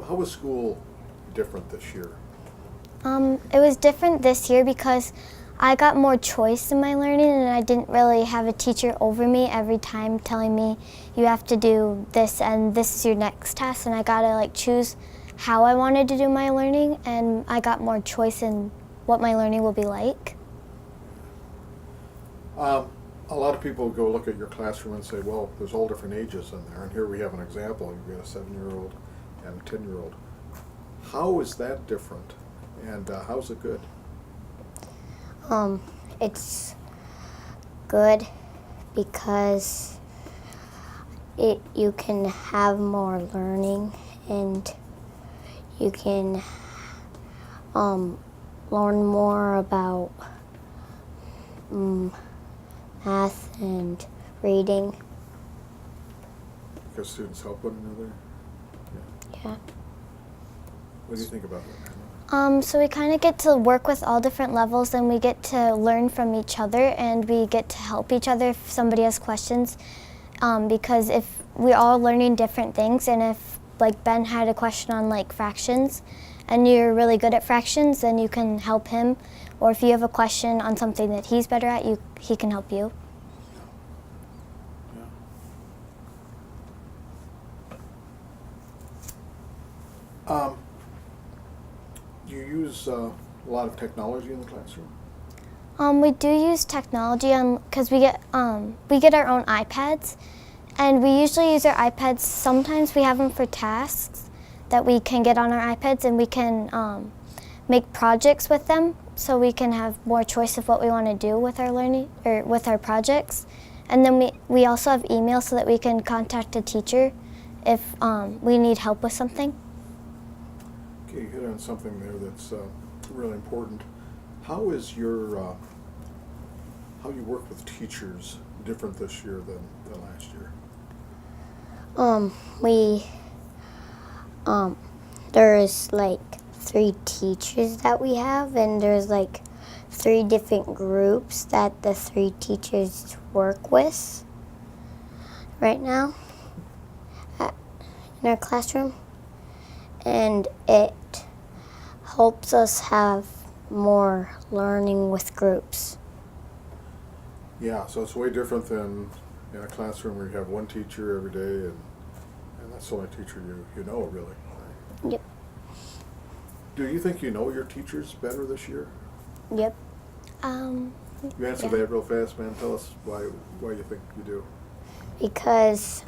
How was school different this year? It was different this year because I got more choice in my learning and I didn't really have a teacher over me every time telling me you have to do this and this is your next task, and I got to choose how I wanted to do my learning, and I got more choice in what my learning will be like. A lot of people go look at your classroom and say, well, there's all different ages in there, and here we have an example. You've got a 7-year-old and a 10-year-old. How is that different, and how's it good? It's good because you can have more learning, and you can learn more about math and reading. Because students help one another? Yeah. What do you think about that? So we kind of get to work with all different levels, and we get to learn from each other, and we get to help each other if somebody has questions. Because if we're all learning different things, and if Ben had a question on fractions, and you're really good at fractions, then you can help him. Or if you have a question on something that he's better at, he can help you. Do you use a lot of technology in the classroom? We do use technology because we get our own iPads, and we usually use our iPads. Sometimes we have them for tasks that we can get on our iPads, and we can make projects with them, so we can have more choice of what we want to do with our learning or with our projects. And then we also have email so that we can contact a teacher if we need help with something. Okay, you hit on something there that's really important. How is your how you work with teachers different this year than last year? There's 3 teachers that we have, and there's 3 different groups that the 3 teachers work with right now in our classroom, and it helps us have more learning with groups. Yeah, so it's way different than in a classroom where you have one teacher every day, and that's the only teacher you know, really. Right? Yep. Do you think you know your teachers better this year? Yep. You answer that real fast, man. Tell us why you think you do. Because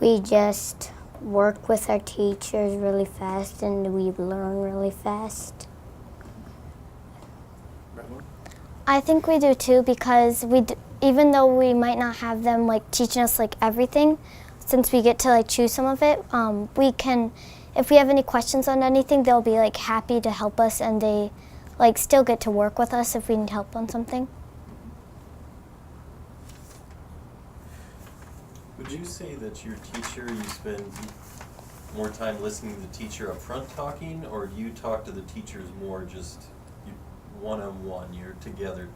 we just work with our teachers really fast, and we learn really fast. Madeline? I think we do too, because even though we might not have them teaching us everything, since we get to choose some of it, we can, if we have any questions on anything, they'll be happy to help us, and they still get to work with us if we need help on something. Would you say that your teacher, you spend more time listening to the teacher up front talking, or do you talk to the teachers more just one-on-one, you're together?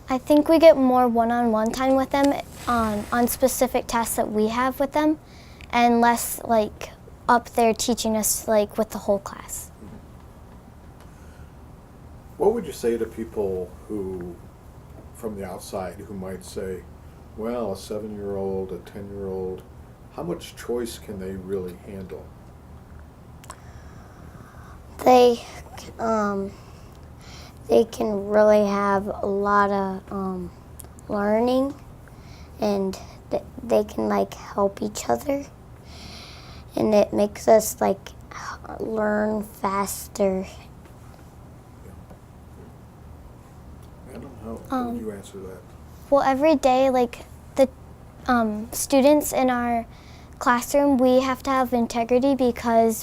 I think we get more one-on-one time with them on specific tasks that we have with them, and less up there teaching us with the whole class. What would you say to people who, from the outside, who might say, well, a 7-year-old, a 10-year-old, how much choice can they really handle? They can really have a lot of learning, and they can help each other, and it makes us learn faster. Adam, how would you answer that? Well, every day, the students in our classroom, we have to have integrity, because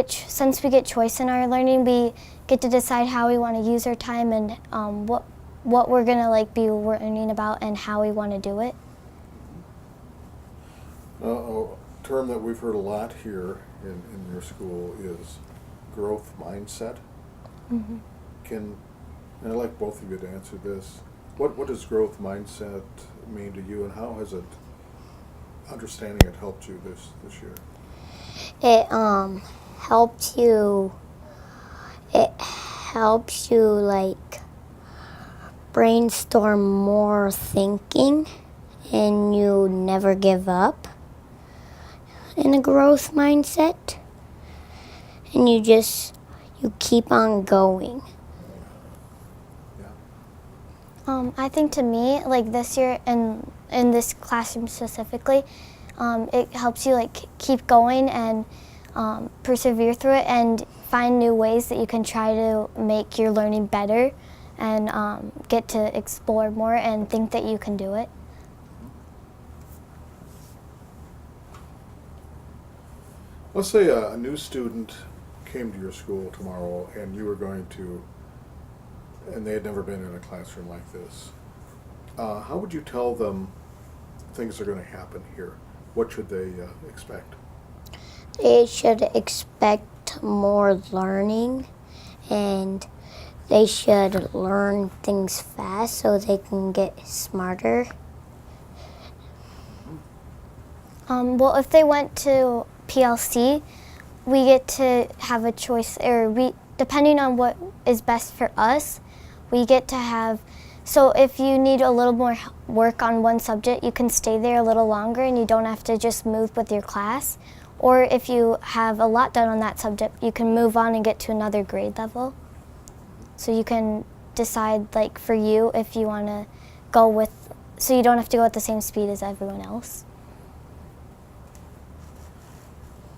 since we get choice in our learning, we get to decide how we want to use our time, and what we're gonna be learning about and how we want to do it. A term that we've heard a lot here in your school is growth mindset. Mm-hmm. And I'd like both of you to answer this. What does growth mindset mean to you, and how has it understanding it helped you this year? It helps you. It helps you like brainstorm more thinking, and you never give up in a growth mindset, and you keep on going. Yeah. I think to me, like this year in this classroom specifically, it helps you like keep going and persevere through it and find new ways that you can try to make your learning better and get to explore more and think that you can do it. Let's say a new student came to your school tomorrow and you were going to, and they had never been in a classroom like this. How would you tell them things are going to happen here? What should they expect? They should expect more learning, and they should learn things fast so they can get smarter. Well, if they went to PLC, we get to have a choice, or depending on what is best for us, we get to have. So if you need a little more work on one subject, you can stay there a little longer and you don't have to just move with your class. Or if you have a lot done on that subject, you can move on and get to another grade level. So you can decide, like for you, if you want to go with, so you don't have to go at the same speed as everyone else.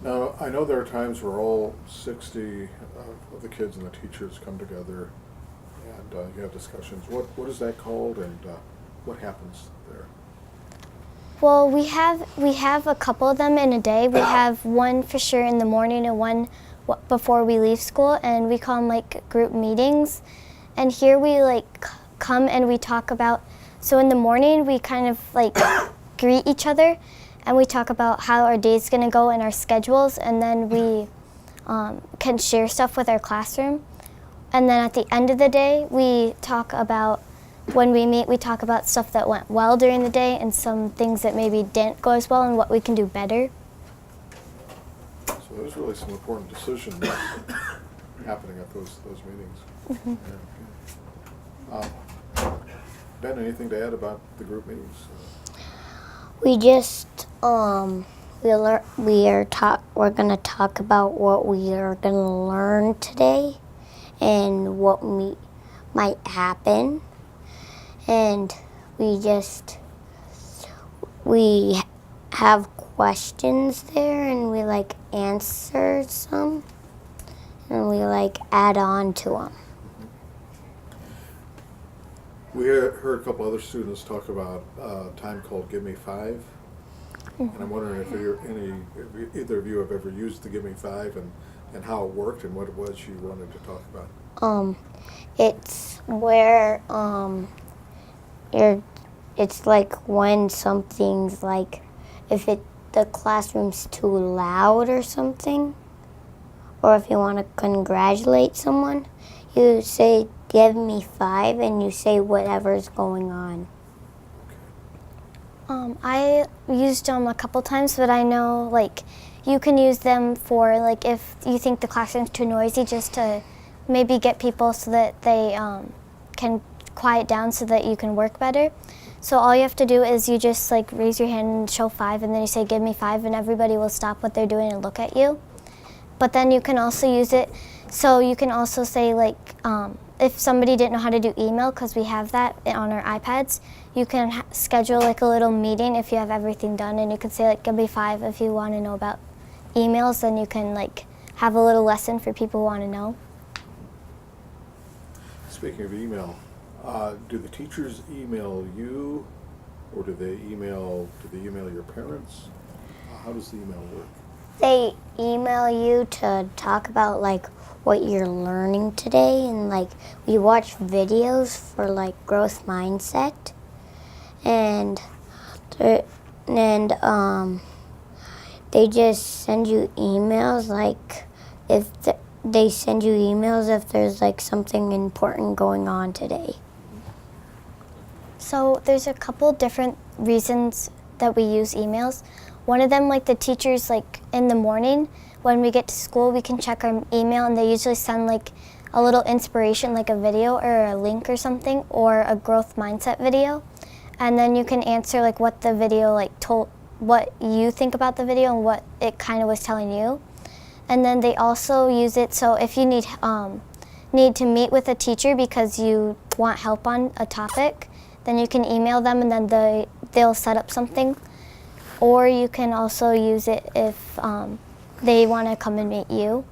Now, I know there are times where all 60 of the kids and the teachers come together and you have discussions. What is that called, and what happens there? Well, we have a couple of them in a day. We have one for sure in the morning and one before we leave school, and we call them like group meetings. And here we like come and we talk about, so in the morning we kind of like greet each other and we talk about how our day's gonna go and our schedules, and then we can share stuff with our classroom. And then at the end of the day, we talk about, when we meet, we talk about stuff that went well during the day and some things that maybe didn't go as well and what we can do better. So there's really some important decisions happening at those meetings. Mm-hmm. Yeah. Ben, anything to add about the group meetings? We just we're gonna talk about what we are gonna learn today and what might happen, and we have questions there, and we like answer some, and we like add on to them. We heard a couple other students talk about a time called Give Me Five, and I'm wondering if either of you have ever used the Give Me Five and how it worked and what it was you wanted to talk about. It's where it's like when something's like, if the classroom's too loud or something, or if you want to congratulate someone, you say, "Give me 5," and you say whatever's going on. I used them a couple times, but I know like you can use them for like if you think the classroom's too noisy, just to maybe get people so that they can quiet down so that you can work better. So all you have to do is you just like raise your hand and show 5, and then you say, "Give me 5," and everybody will stop what they're doing and look at you. But then you can also use it, so you can also say like, if somebody didn't know how to do email, because we have that on our iPads, you can schedule like a little meeting if you have everything done, and you can say like, "Give me 5" if you want to know about emails. Then you can like have a little lesson for people who want to know. Speaking of email, do the teachers email you, or do they email your parents? How does the email work? They email you to talk about like what you're learning today, and like we watch videos for like growth mindset, and they just send you emails like they send you emails if there's like something important going on today. So there's a couple different reasons that we use emails. One of them, like the teachers, like in the morning when we get to school, we can check our email, and they usually send like a little inspiration, like a video or a link or something, or a growth mindset video. And then you can answer like what the video like told, what you think about the video and what it kind of was telling you. And then they also use it so if you need to meet with a teacher because you want help on a topic, then you can email them and then they'll set up something. Or you can also use it if they want to come and meet you.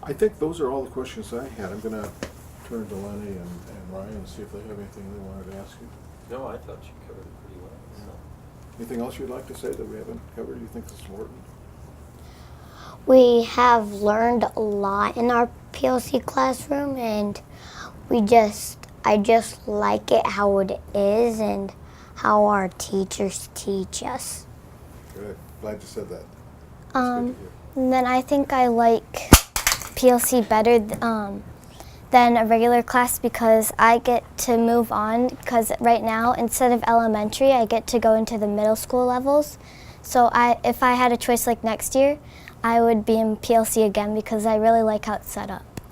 I think those are all the questions I had. I'm gonna turn to Lenny and Ryan and see if they have anything they wanted to ask you. No, I thought you covered it pretty well. So. Anything else you'd like to say that we haven't covered you think is important? We have learned a lot in our PLC classroom, and I just like it how it is and how our teachers teach us. Good. Glad you said that. That's good to hear. And then I think I like PLC better than a regular class because I get to move on, because right now instead of elementary I get to go into the middle school levels. So if I had a choice like next year, I would be in PLC again because I really like how it's set up.